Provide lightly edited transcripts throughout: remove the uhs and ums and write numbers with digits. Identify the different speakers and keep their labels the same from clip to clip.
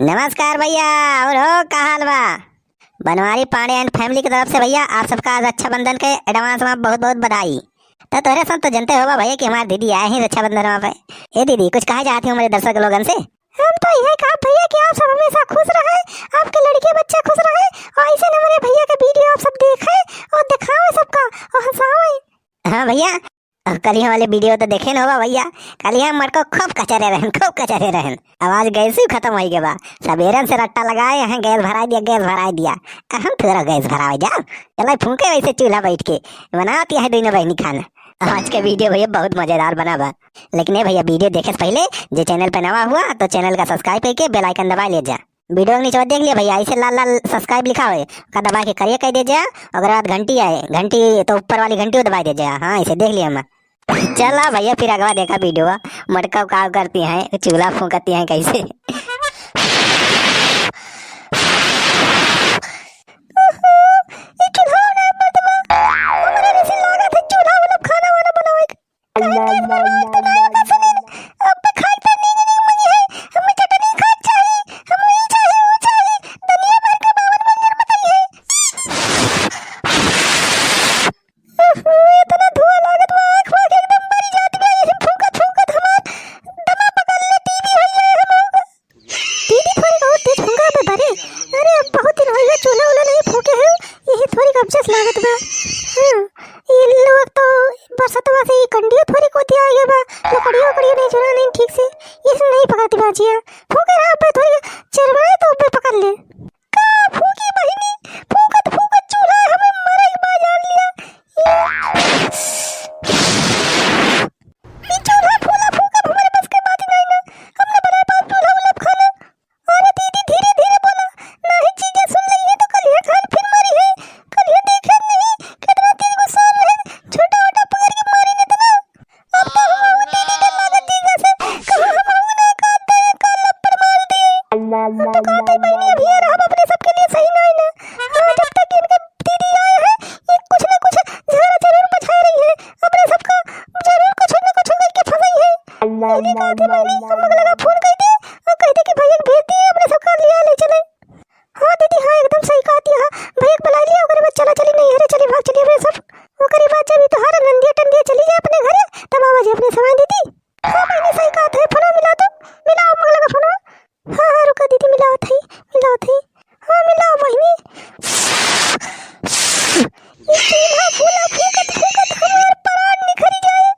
Speaker 1: नमस्कार भैया। और हो का हाल बा? बनवारी पांडे एंड फैमिली की तरफ से भैया आप सबका आज रक्षाबंधन के एडवांस में बहुत बहुत बधाई। तो तोरे सब तो जनते होगा भैया कि हमारी दीदी आए हैं रक्षाबंधन में पे। ए दीदी कुछ कहा चाहती हूँ मेरे दर्शक लोगन से? हम तो यही कहा भैया कि आप सब हमेशा खुश रहे, आपके लड़के बच्चे खुश रहे और ऐसे न हमारे भैया का वीडियो आप सब देखें और दिखाओ सबका और हंसाओ। हाँ भैया, कल ही वाले वीडियो तो देखे न होगा भैया। कल ही मर को खूब कचरे रहन। आवाज गैस ही खत्म हो गया बा। सवेरे से रट्टा लगाए हैं, गैस भरा दिया। हम थोड़ा गैस भरावे जा चला फूके वैसे चूल्हा बैठ के बनाती है दोनों बहनी खाना। आज के वीडियो भैया बहुत मजेदार बना बा। लेकिन ये भैया वीडियो देखे से पहले जो चैनल पे नवा हुआ तो चैनल का सब्सक्राइब करके बेल आइकन दबा ले जा। वीडियो के नीचे देख लिया भैया, ऐसे लाल लाल सब्सक्राइब लिखा हुआ का दबा के करिए कह दीजिए। अगर बाद घंटी आए, घंटी तो ऊपर वाली घंटी दबा दीजिए। हाँ इसे देख लिया मैं। चला भैया फिर अगवा देखा वीडियो मटका का करती हैं, चूल्हा फूंकती हैं कैसे। लागत बा। ये लोग तो बरसतवा से कंडियो थोड़ी कोती आ गया बा। लकड़ियों नहीं जुड़ा नहीं ठीक से, ये सब नहीं पकड़ती बाजिया। फूके रहा पे थोड़ी चरवाए तो पे पकड़ ले का फूकी बहिनी। फूकत चूल्हा हमें मारे के बाद जान लिया। ये चूल्हा फूका हमारे बस के बात नहीं ना। हमने बनाया पाप चूल्हा वाला खाना। अरे दीदी धीरे धीरे बोला, नहीं चीजें सुन ली है तो कल ये खान फिर मारी है। कल ये देखे नहीं कितना तेरे को सार है, छोटा छोटा पकड़ के मारी नहीं तना। अब तो हम दीदी के लागत दीदा से कहां हम ना काटे का लपड़ मार दिए। तो कहते मैंने अभी यार हम अपने सबके लिए सही नहीं ना। हाँ जब तक इनके दीदी आए हैं ये कुछ ना कुछ झगड़ा जरूर मचा रही है, अपने सबका जरूर कुछ ना कुछ करके फंसाई है। दीदी कहते मैंने हम लगा फोन कर दे और कहते कि भैया भेज दिए अपने सबका लिया ले चले। हाँ दीदी हाँ एकदम सही कहती है। भैया बुला लिया ओकरे बाद चला चली नहीं हरे चली भाग चली अपने सब। ओकरे बाद जब तो हर नंदिया टंदिया चली जाए अपने घरे तब आवाज अपने समय दीदी। हाँ मैंने सही कहा था। फोन मिला तो मिलाओ मंगला का फोन। हाँ रुका दीदी मिलाओ थी हाँ मिलाओ बहिनी। ये चूल्हा फूला फूकत हमारे प्राण निखर जाए।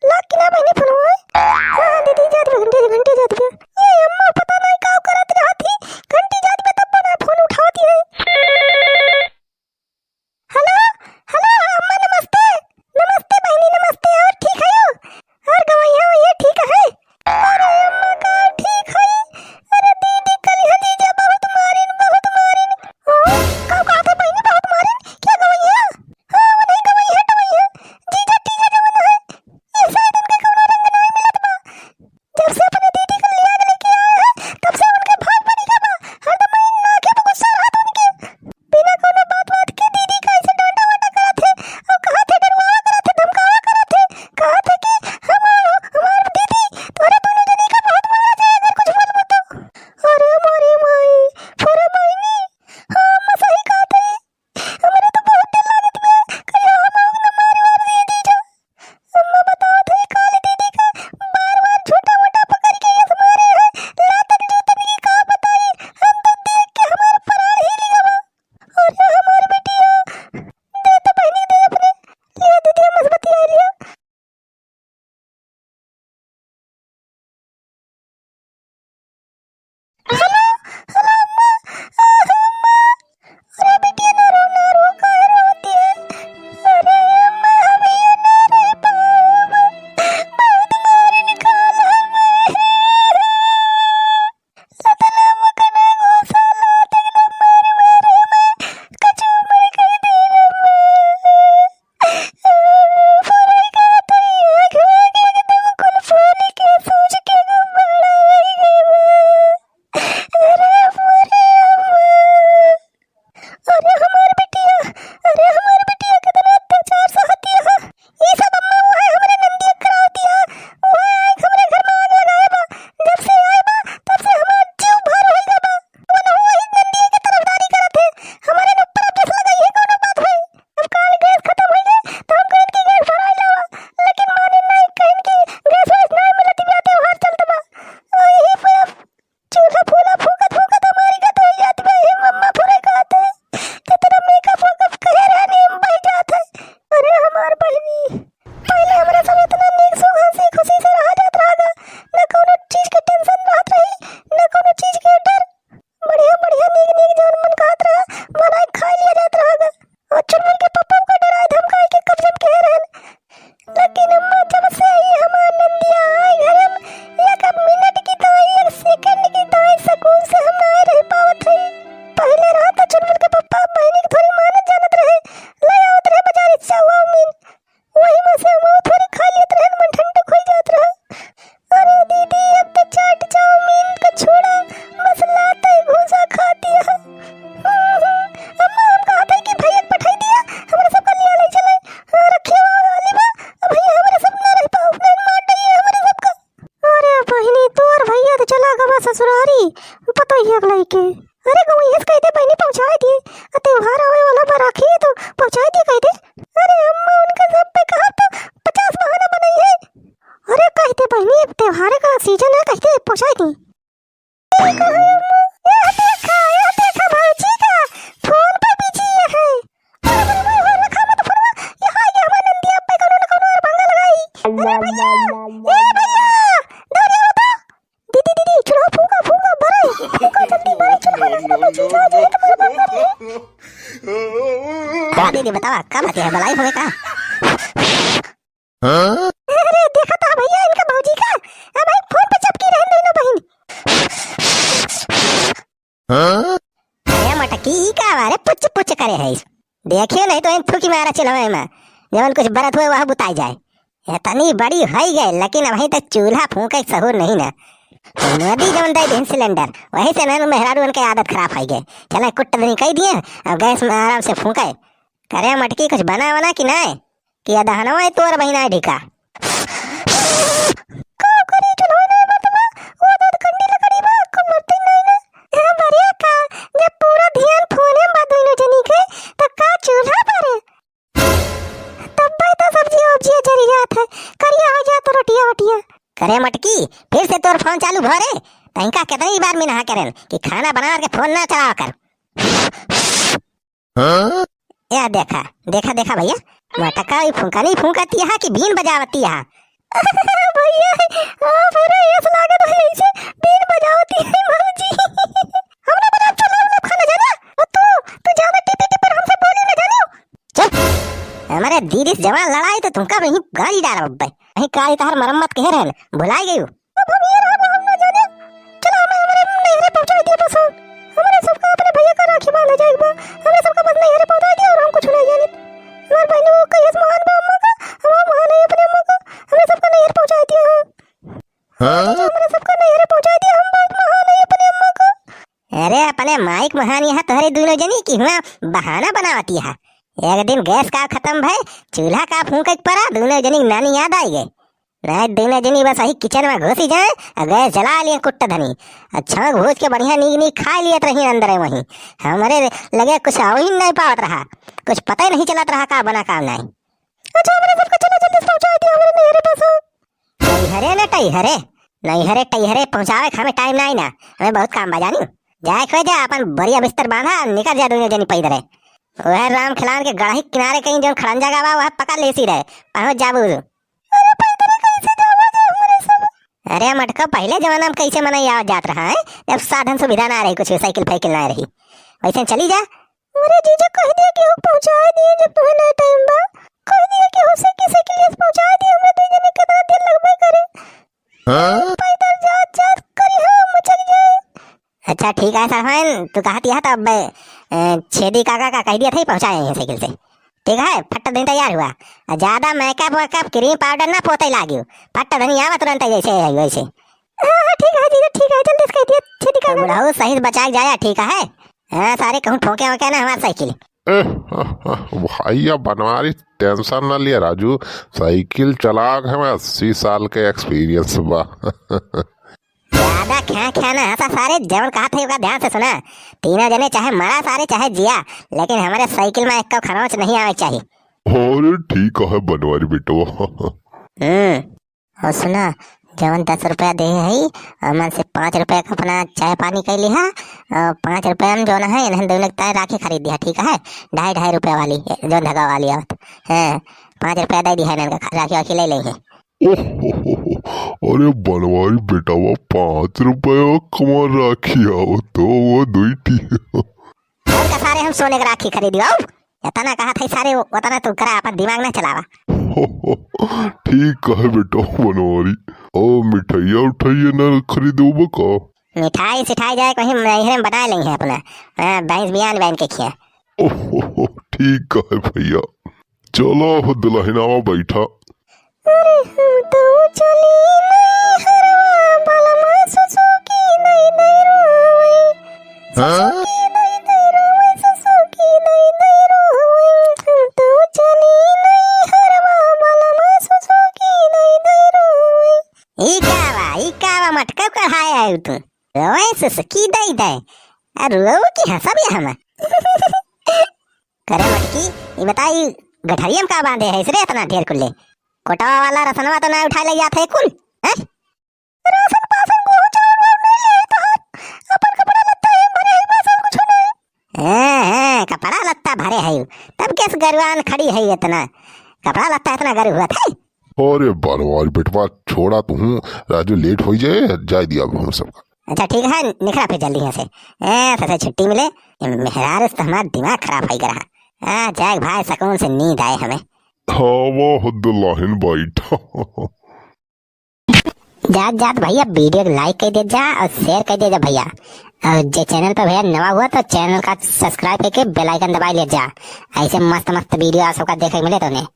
Speaker 1: लाग की ना बहिनी फोन है। हाँ दीदी जात घंटे जात गया। ये अम्मा पता नहीं का करत रहती घंटी जात पे तब बना फोन उठाती है। हेलो अम्मा नमस्ते बहिनी नमस्ते। और ठीक है और गवैया ये ठीक है? अरे अम्मा का ठीक है। अरे दीदी कल हजीजा बहुत मारिन बा।
Speaker 2: पता ही अगला के। अरे गो ये कहते बहनी पहुंचा दिए, त्योहार आवे वाला बा राखी तो पहुंचा दिए कहते। अरे अम्मा उनका सब पे कहा तो 50 बहाना बनाई है। अरे कहते बहनी त्योहार का सीजन है कहते पहुंचा दी। यह देखा भाजी का फोन पे बिजी है। रखा मत फोन यहाँ ये हमारे नंदिया पे कोनो न कोनो भंगा लगाई। अरे भैया ए भैया दौड़िया बता। दीदी चुनाव फूंका बड़े फूंका जल्दी बड़े चुनाव जीता दे तुम्हारे
Speaker 1: दीदी बतावा कब आती है बलाई होने का।
Speaker 2: अरे देखा था भैया इनका भौजी का भाई फोन पे चपकी रहने दोनों बहन।
Speaker 1: अरे मटकी का वारे पुच करे है देखियो नहीं तो इन थूकी मारा चलवे में जवन कुछ बरत हुए वह बुताई जाए। इतनी बड़ी है गए लेकिन अभी तक चूल्हा फूंका सहूर नहीं ना। नदी जवन दे दिन सिलेंडर वही से ना मेहरारू उनके आदत खराब है गए। चले कुट नहीं कह दिए अब गैस में आराम से फूंके करे मटकी कुछ बना वना कि नहीं कि दहनवा है तोर बहिना ढिका।
Speaker 2: का करे चलो ना बतवा वो दर्द कंडी लकड़ी बा को मरते नहीं ना। हां बढ़िया का जब पूरा ध्यान फोने में बात दोनों जनी के तो का चूल्हा पर तब भाई तो सब्जी ओब्जी जरी जात है करिया हो जा तो रोटियां वटियां
Speaker 1: करे मटकी फिर से तोर फोन चालू भरे तंका कितनी बार में नहा करें कि खाना बना के फोन ना चलावा कर। या देखा भैया मटका फूंका नहीं फूंकती है कि बीन बजावती है।
Speaker 2: भैया हां पूरा ऐसा लागत है ऐसे बीन बजावती है मौजी। हमने बना चला खाना जाना और तू ज्यादा टिपी पर हमसे बोली ना जानो।
Speaker 1: चुप हमारे दीदी से जवान लड़ाई तो तुमका वहीं गाली डाल बब्बे वहीं काली तहर मरम्मत कह रहे भुलाई गई।
Speaker 2: अब हम ये हम ना जाने चलो हमें हमारे नहरे पहुंचा दिया बस हमारे सबका अपने भैया का राखी बांधा जाएगा। हमें सबका बस नहरे पहुंचा दिया और हम कुछ नहीं जाने। हमारे बहनों का ये मान बा अम्मा का हम महान है अपने अम्मा का हमें सबका नहरे पहुंचा दिया। हमें सबका नहरे पहुंचा दिया हम बहुत महान है अपने अम्मा का।
Speaker 1: अरे अपने माइक महान यहाँ तोहरे दोनों जनी की हुआ बहाना बनावती है। एक दिन गैस का खत्म भाई चूल्हा का फूंक पड़ा दोनों जनी नानी याद आई गए नहीं दोनों जनी बस वही किचन में घुसी जाए गैस जला लिए कुट्ट धनी अच्छा भूज के बढ़िया नीक खा लिए रही अंदर है वहीं हमारे लगे कुछ हो ही नहीं पावत रहा कुछ पता ही नहीं चलत रहा का बना काम नहीं।
Speaker 2: अच्छा हमारे सबको चलो जल्दी पहुंचा दिया हमारे नहरे पास।
Speaker 1: नईहरे टईहरे पहुंचावे हमें टाइम नहीं ना हमें बहुत काम बजानी जाए खो जा अपन बढ़िया बिस्तर बांधा निकल जा दोनों जनी पैदल है वह राम खिलान के गढ़ी किनारे कहीं जो खड़ंजा गावा वह पकड़ लेसी रहे पहुंच जाबू।
Speaker 2: अरे पैदल कैसे जावा जा हमारे सब।
Speaker 1: अरे मटका पहले जमाना में कैसे मना याद जात रहा है जब साधन सुविधा ना रही कुछ साइकिल फाइकिल ना रही वैसे चली जा।
Speaker 2: अरे जीजा कह दिया कि वो पहुंचा दिए जब तुम्हें ना टाइम बा कह दिया कि हो सके साइकिल से पहुंचा दिए हमें दो जने कितना देर लगबे करे। पैदल जा करी हम चल जाए।
Speaker 1: अच्छा ठीक है साहब तू कहती है तब छेदी काका का कह दिया था पहुंचाए साइकिल से ठीक है फट दिन तैयार हुआ ज्यादा मेकअप वेकअप क्रीम पाउडर ना पोते लागियो फट धनी आवा तुरंत जैसे है वैसे।
Speaker 2: हां ठीक है जीजा ठीक है जल्दी से कह दिया छेदी काका
Speaker 1: बुढ़ाऊ सही बचा जाया ठीक है। हां सारे कहूं ठोके वके ना हमारी साइकिल।
Speaker 3: भैया बनवारी टेंशन ना लिया राजू साइकिल चला के हमें 80 साल के एक्सपीरियंस बा।
Speaker 1: ज्यादा ख्या ना हंसा सारे जवन कहा था ध्यान से सुना तीनों जने चाहे मरा सारे चाहे जिया लेकिन हमारे साइकिल में एक खरोच नहीं आवे चाहिए।
Speaker 3: अरे ठीक है बनवारी बेटो।
Speaker 1: और सुना जवन 10 रुपया दे है मन से 5 रुपया का अपना चाय पानी कर लिहा और 5 रुपया में जो ना है इन्हें दो लगता है राखी खरीद दिया ठीक है 2.5 रुपया वाली जो धागा वाली आवत है 5 रुपया दे दिया इन्हें राखी वाखी ले लेंगे।
Speaker 3: अरे बनवारी बेटा वो 5 रुपया कमा राखी आओ तो वो दुईटी
Speaker 1: का सारे हम सोने का राखी खरीदियो इतना कहा था सारे उतना तू करा अपन दिमाग ना चलावा।
Speaker 3: ठीक है बेटा बनवारी ओ मिठाइया उठाइया ना खरीदो बका
Speaker 1: मिठाई सिठाई जाए कहीं नहर बना लेंगे अपना भैंस बियान बहन के खिया।
Speaker 3: ठीक है भैया चलो दुल्हनावा बैठा।
Speaker 2: अरे हम तो चली नहीं हरवा बालमा सुसुकी नहीं रोई सुसुकी नहीं रोई सुसुकी नहीं रोई हम तो चली नहीं हरवा बालमा सुसुकी नहीं रोई।
Speaker 1: ई कावा मटका कढ़ाया है तू रोए सुसुकी की दई दे रो की हंसा भी हम करे मटकी ये बताई गठरियम का बांधे है इसरे इतना ढेर कुल्ले कोटावा वाला रसनवा तो ना उठा ले जाते कुल हैं
Speaker 2: राशन पासन को चावल नहीं ले तो अपन कपड़ा लत्ता है भरे ही बस कुछ नहीं।
Speaker 1: हैं कपड़ा लत्ता भरे है तब किस गरुआन खड़ी है इतना कपड़ा लत्ता इतना गरु हुआ था।
Speaker 3: अरे बनवारी बेटवा छोड़ा तू राजू लेट हो जाए दिया हम सबका।
Speaker 1: अच्छा ठीक है निकला फिर जल्दी यहाँ से ऐसे छुट्टी मिले मेहरार तो हमारा दिमाग खराब हो गया जाए भाई सुकून से नींद आए हमें।
Speaker 3: हाँ वो हुद्दुल्लाहिन बैठा
Speaker 1: जात जात भैया वीडियो को लाइक कर दे जा और शेयर कर दे जा भैया और जो चैनल पर भैया नवा हुआ तो चैनल का सब्सक्राइब करके बेल आइकन दबा ले जा ऐसे मस्त मस्त वीडियो आप सबका देखने मिले तो उन्हें।